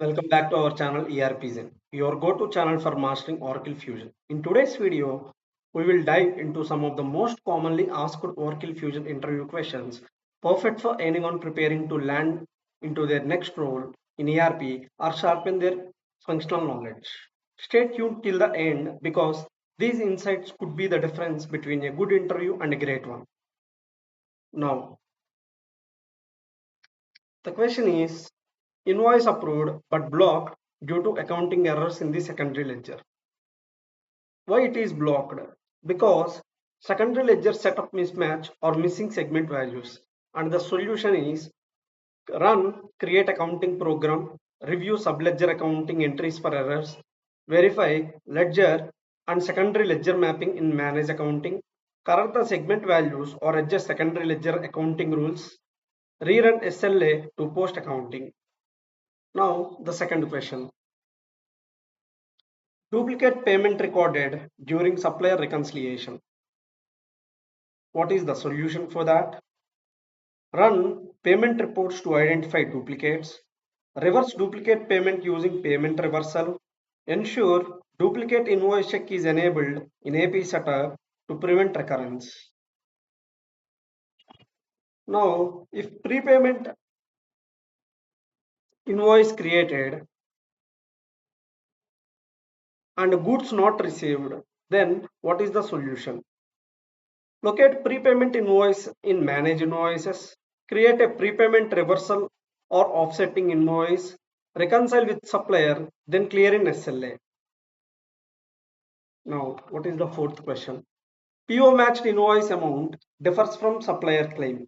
Welcome back to our channel ERPZEN, your go-to channel for mastering Oracle Fusion. In today's video, we will dive into some of the most commonly asked Oracle Fusion interview questions, perfect for anyone preparing to land into their next role in ERP or sharpen their functional knowledge. Stay tuned till the end because these insights could be the difference between a good interview and a great one. Now, the question is, invoice approved but blocked due to accounting errors in the secondary ledger. Why it is blocked? Because secondary ledger setup mismatch or missing segment values. And the solution is run create accounting program, review subledger accounting entries for errors, verify ledger and secondary ledger mapping in manage accounting, correct the segment values or adjust secondary ledger accounting rules, rerun SLA to post accounting. Now the second question. Duplicate payment recorded during supplier reconciliation. What is the solution for that? Run payment reports to identify duplicates. Reverse duplicate payment using payment reversal. Ensure duplicate invoice check is enabled in AP setup to prevent recurrence. Now, if prepayment invoice created and goods not received, then what is the solution? Locate prepayment invoice in manage invoices, create a prepayment reversal or offsetting invoice, reconcile with supplier, then clear in SLA. Now, what is the fourth question? PO matched invoice amount differs from supplier claim.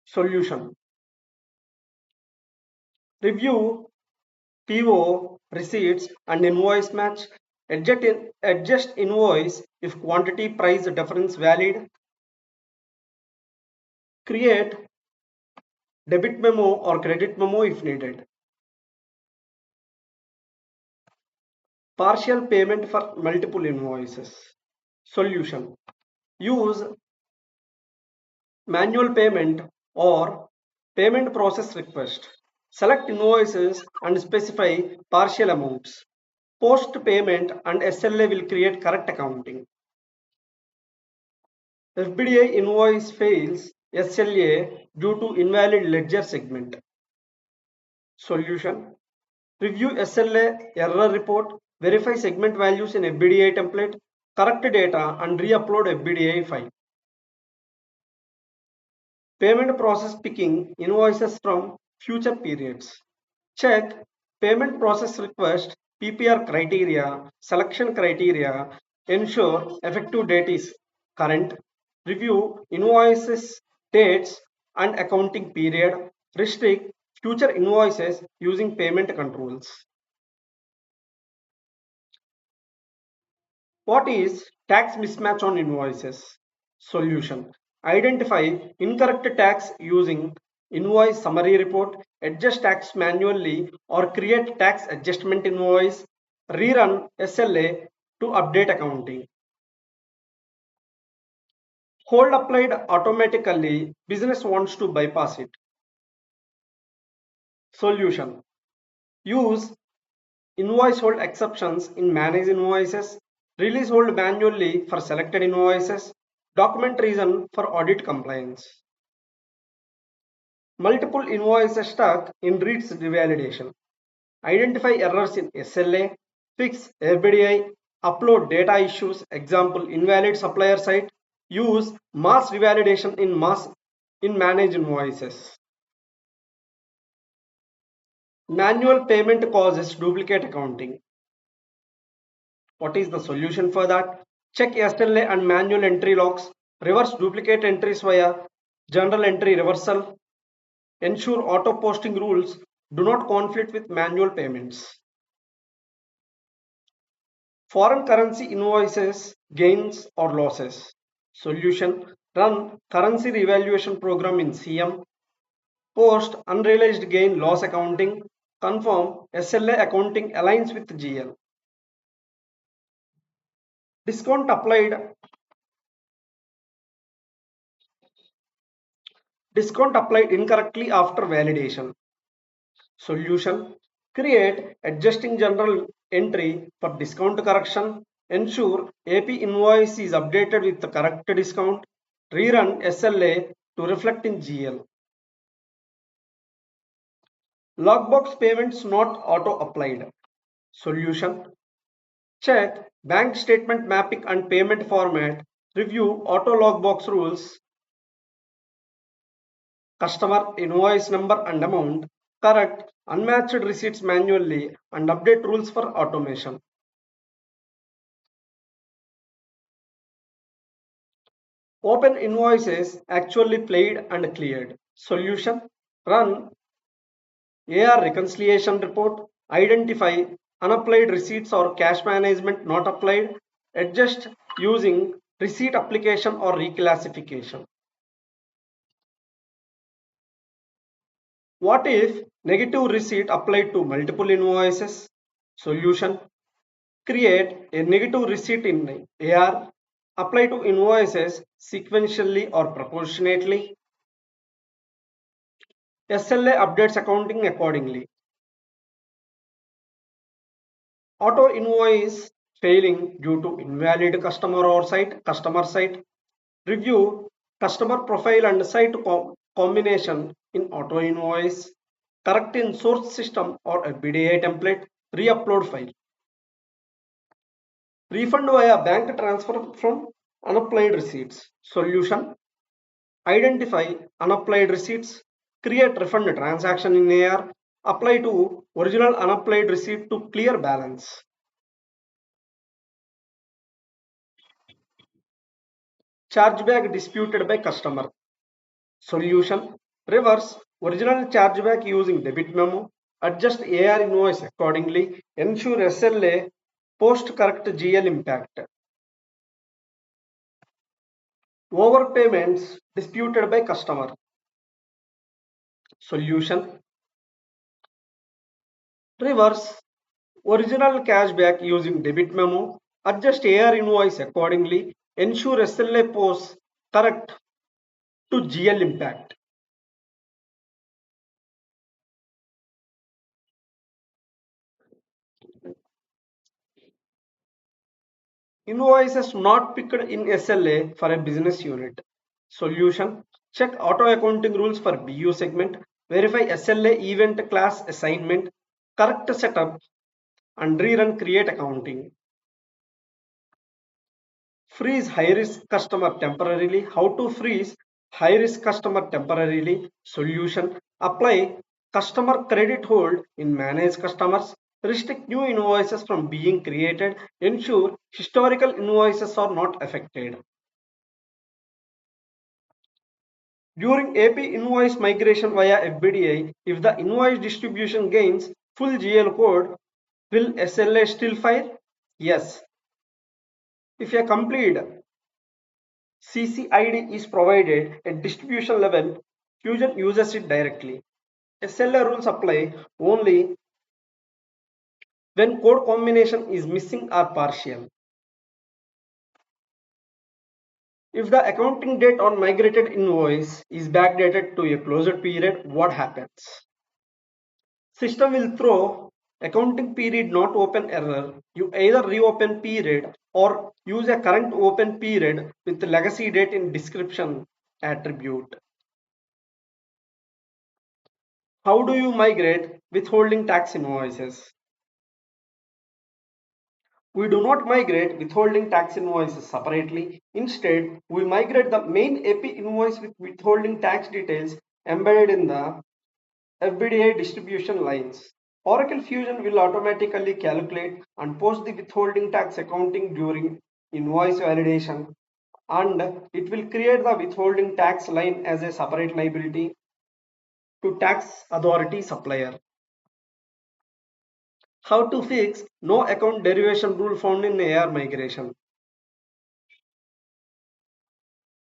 Solution. Review PO receipts and invoice match. Adjust invoice if quantity price difference valid. Create debit memo or credit memo if needed. Partial payment for multiple invoices. Solution. Use manual payment or payment process request. Select invoices and specify partial amounts. Post payment and SLA will create correct accounting. FBDI invoice fails SLA due to invalid ledger segment. Solution. Review SLA error report, verify segment values in FBDI template, correct data and re-upload FBDI file. Payment process picking invoices from future periods. Check payment process request, PPR criteria, selection criteria, ensure effective date is current, review invoices, dates and accounting period, restrict future invoices using payment controls. What is tax mismatch on invoices? Solution. Identify incorrect tax using invoice summary report, adjust tax manually or create tax adjustment invoice, rerun SLA to update accounting. Hold applied automatically, business wants to bypass it. Solution. Use invoice hold exceptions in manage invoices, release hold manually for selected invoices, document reason for audit compliance. Multiple invoices stuck in reads revalidation. Identify errors in SLA, fix FBDI, upload data issues, example invalid supplier site, use mass revalidation in manage invoices. Manual payment causes duplicate accounting. What is the solution for that? Check SLA and manual entry logs, reverse duplicate entries via general entry reversal, ensure auto posting rules do not conflict with manual payments. Foreign currency invoices, gains or losses. Solution. Run currency revaluation program in CM. Post unrealized gain loss accounting. Confirm SLA accounting aligns with GL. Discount applied. Discount applied incorrectly after validation. Solution. Create adjusting general entry for discount correction. Ensure AP invoice is updated with the correct discount. Rerun SLA to reflect in GL. Logbox payments not auto applied. Solution. Check bank statement mapping and payment format. Review auto logbox rules. Customer invoice number and amount. Correct unmatched receipts manually and update rules for automation. Open invoices actually paid and cleared. Solution. Run AR reconciliation report. Identify unapplied receipts or cash management not applied. Adjust using receipt application or reclassification. What if negative receipt applied to multiple invoices? Solution. Create a negative receipt in AR. Apply to invoices sequentially or proportionately. SLA updates accounting accordingly. Auto invoice failing due to invalid customer site. Review customer profile and site combination in auto invoice. Correct in source system or a BDA template. Re-upload file. Refund via bank transfer from unapplied receipts. Solution. Identify unapplied receipts. Create refund transaction in AR. Apply to original unapplied receipt to clear balance. Chargeback disputed by customer. Solution. Reverse original chargeback using debit memo. Adjust AR invoice accordingly. Ensure SLA post correct GL impact. Overpayments disputed by customer. Solution. Reverse original cashback using debit memo. Adjust AR invoice accordingly. Ensure SLA post correct to GL impact. Invoices not picked in SLA for a business unit. Solution. Check auto accounting rules for BU segment. Verify SLA event class assignment. Correct setup and rerun create accounting. Freeze high risk customer temporarily. How to freeze high risk customer temporarily? Solution. Apply customer credit hold in manage customers. Restrict new invoices from being created. Ensure historical invoices are not affected. During AP invoice migration via FBDI, if the invoice distribution gains full GL code, will SLA still fire? Yes. If a complete CCID is provided at distribution level, Fusion uses it directly. SLA rules apply only when code combination is missing or partial. If the accounting date on migrated invoice is backdated to a closed period, what happens? System will throw accounting period not open error. You either reopen period or use a current open period with legacy date in description attribute. How do you migrate withholding tax invoices? We do not migrate withholding tax invoices separately. Instead, we migrate the main AP invoice with withholding tax details embedded in the FBDI distribution lines. Oracle Fusion will automatically calculate and post the withholding tax accounting during invoice validation, and it will create the withholding tax line as a separate liability to tax authority supplier. How to fix no account derivation rule found in AR migration?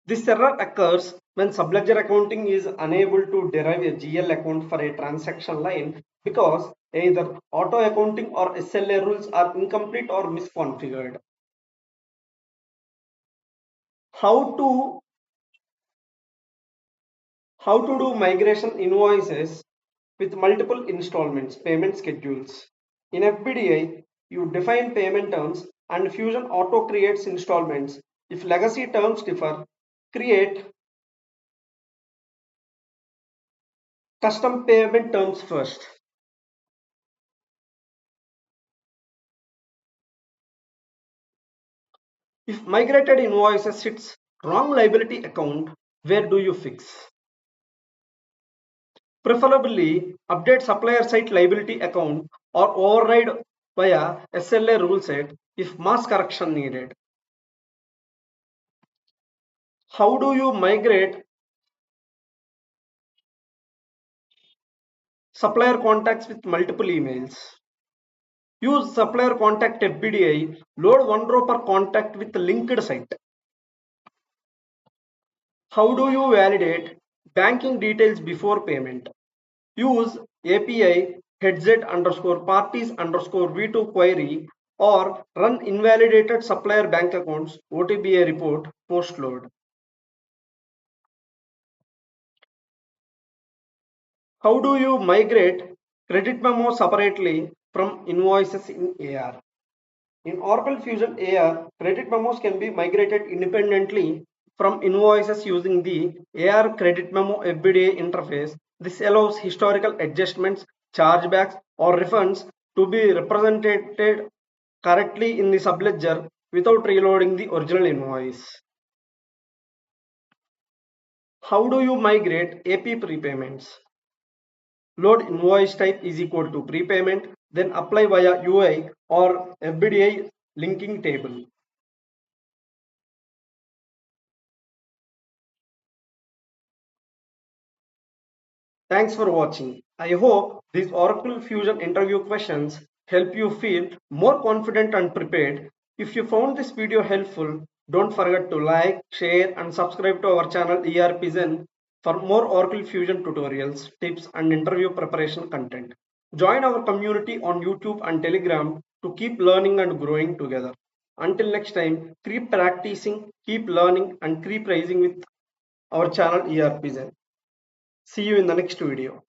This error occurs when subledger accounting is unable to derive a GL account for a transaction line because either auto accounting or SLA rules are incomplete or misconfigured. How to how to do migration invoices with multiple installments, payment schedules. In FBDI, you define payment terms and Fusion auto creates installments. If legacy terms differ, create custom payment terms first. If migrated invoices hits wrong liability account, where do you fix? Preferably, update supplier site liability account or override via SLA rule set if mass correction needed. How do you migrate supplier contacts with multiple emails? Use supplier contact FBDI, load 1 row per contact with linked site. How do you validate banking details before payment? Use API headset underscore parties underscore v2 query or run invalidated supplier bank accounts OTBA report post load. How do you migrate credit memo separately from invoices in AR? In Oracle Fusion AR, credit memos can be migrated independently from invoices using the AR credit memo FBDA interface. This allows historical adjustments, chargebacks, or refunds to be represented correctly in the subledger without reloading the original invoice. How do you migrate AP prepayments? Load invoice type is equal to prepayment, then apply via UI or FBDI linking table. Thanks for watching. I hope these Oracle Fusion interview questions help you feel more confident and prepared. If you found this video helpful, don't forget to like, share and subscribe to our channel ERPZEN for more Oracle Fusion tutorials, tips and interview preparation content. Join our community on YouTube and Telegram to keep learning and growing together. Until next time, keep practicing, keep learning and keep rising with our channel ERPZEN. See you in the next video.